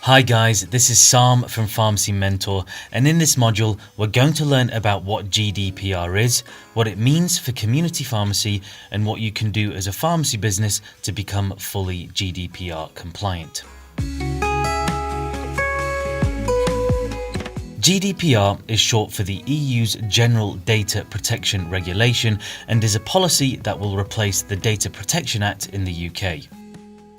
Hi guys, this is Sam from Pharmacy Mentor, and in this module we're going to learn about what GDPR is, what it means for community pharmacy, and what you can do as a pharmacy business to become fully GDPR compliant. GDPR is short for the EU's General Data Protection Regulation and is a policy that will replace the Data Protection Act in the UK.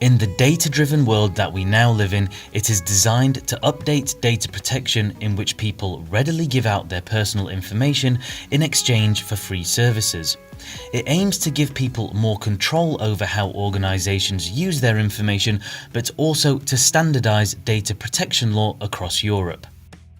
In the data-driven world that we now live in, it is designed to update data protection in which people readily give out their personal information in exchange for free services. It aims to give people more control over how organisations use their information, but also to standardise data protection law across Europe.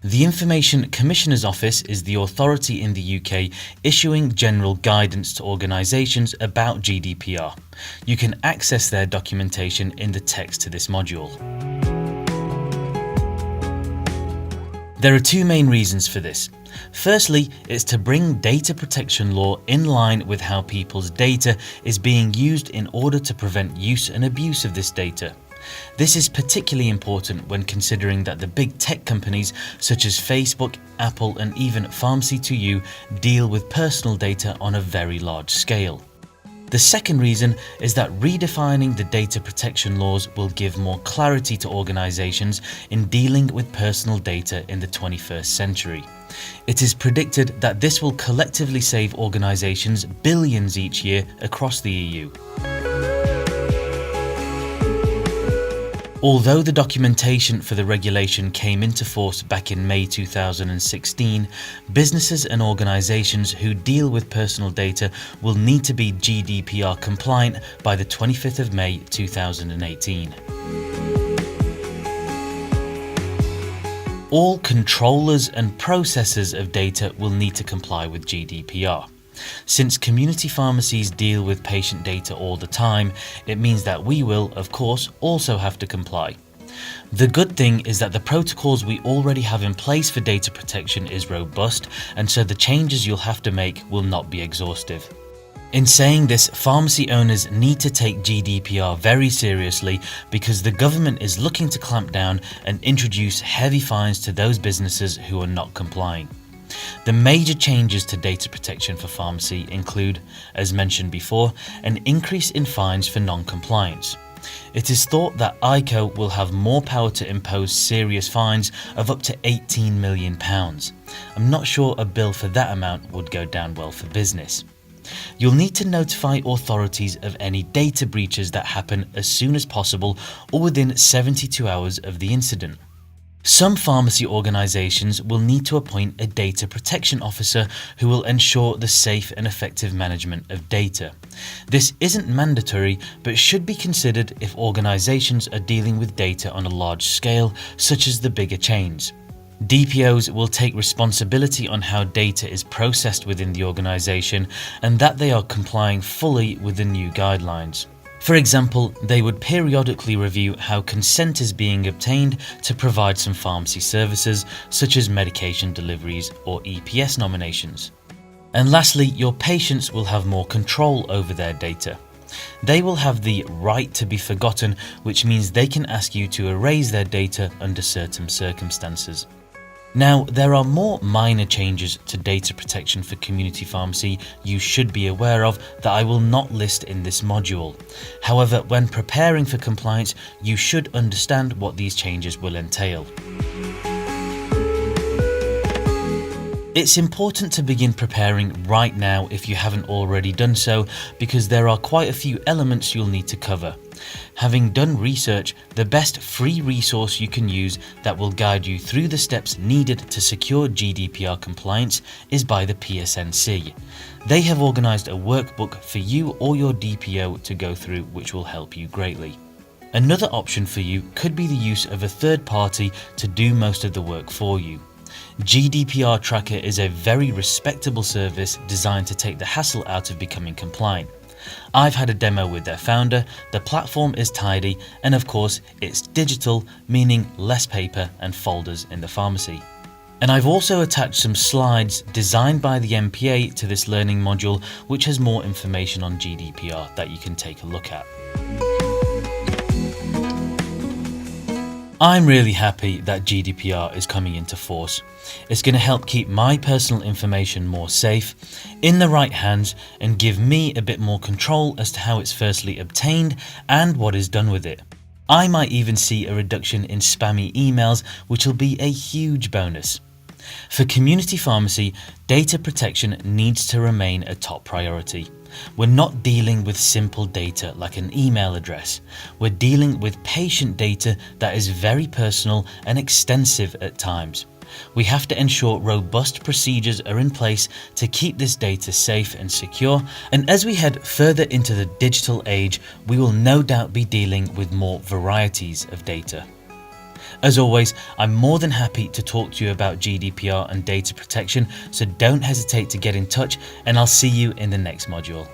The Information Commissioner's Office is the authority in the UK issuing general guidance to organisations about GDPR. You can access their documentation in the text to this module. There are two main reasons for this. Firstly, it's to bring data protection law in line with how people's data is being used in order to prevent use and abuse of this data. This is particularly important when considering that the big tech companies such as Facebook, Apple and even Pharmacy2You deal with personal data on a very large scale. The second reason is that redefining the data protection laws will give more clarity to organisations in dealing with personal data in the 21st century. It is predicted that this will collectively save organisations billions each year across the EU. Although the documentation for the regulation came into force back in May 2016, businesses and organisations who deal with personal data will need to be GDPR compliant by the 25th of May 2018. All controllers and processors of data will need to comply with GDPR. Since community pharmacies deal with patient data all the time, it means that we will, of course, also have to comply. The good thing is that the protocols we already have in place for data protection is robust, and so the changes you'll have to make will not be exhaustive. In saying this, pharmacy owners need to take GDPR very seriously because the government is looking to clamp down and introduce heavy fines to those businesses who are not complying. The major changes to data protection for pharmacy include, as mentioned before, an increase in fines for non-compliance. It is thought that ICO will have more power to impose serious fines of up to £18 million. I'm not sure a bill for that amount would go down well for business. You'll need to notify authorities of any data breaches that happen as soon as possible or within 72 hours of the incident. Some pharmacy organisations will need to appoint a data protection officer who will ensure the safe and effective management of data. This isn't mandatory, but should be considered if organisations are dealing with data on a large scale, such as the bigger chains. DPOs will take responsibility on how data is processed within the organisation and that they are complying fully with the new guidelines. For example, they would periodically review how consent is being obtained to provide some pharmacy services, such as medication deliveries or EPS nominations. And lastly, your patients will have more control over their data. They will have the right to be forgotten, which means they can ask you to erase their data under certain circumstances. Now, there are more minor changes to data protection for community pharmacy you should be aware of that I will not list in this module. However, when preparing for compliance, you should understand what these changes will entail. It's important to begin preparing right now if you haven't already done so, because there are quite a few elements you'll need to cover. Having done research, the best free resource you can use that will guide you through the steps needed to secure GDPR compliance is by the PSNC. They have organised a workbook for you or your DPO to go through, which will help you greatly. Another option for you could be the use of a third party to do most of the work for you. GDPR Tracker is a very respectable service designed to take the hassle out of becoming compliant. I've had a demo with their founder, the platform is tidy, and of course it's digital, meaning less paper and folders in the pharmacy. And I've also attached some slides designed by the MPA to this learning module, which has more information on GDPR that you can take a look at. I'm really happy that GDPR is coming into force. It's going to help keep my personal information more safe, in the right hands, and give me a bit more control as to how it's firstly obtained and what is done with it. I might even see a reduction in spammy emails, which will be a huge bonus. For community pharmacy, data protection needs to remain a top priority. We're not dealing with simple data like an email address. We're dealing with patient data that is very personal and extensive at times. We have to ensure robust procedures are in place to keep this data safe and secure, and as we head further into the digital age, we will no doubt be dealing with more varieties of data. As always, I'm more than happy to talk to you about GDPR and data protection, so don't hesitate to get in touch, and I'll see you in the next module.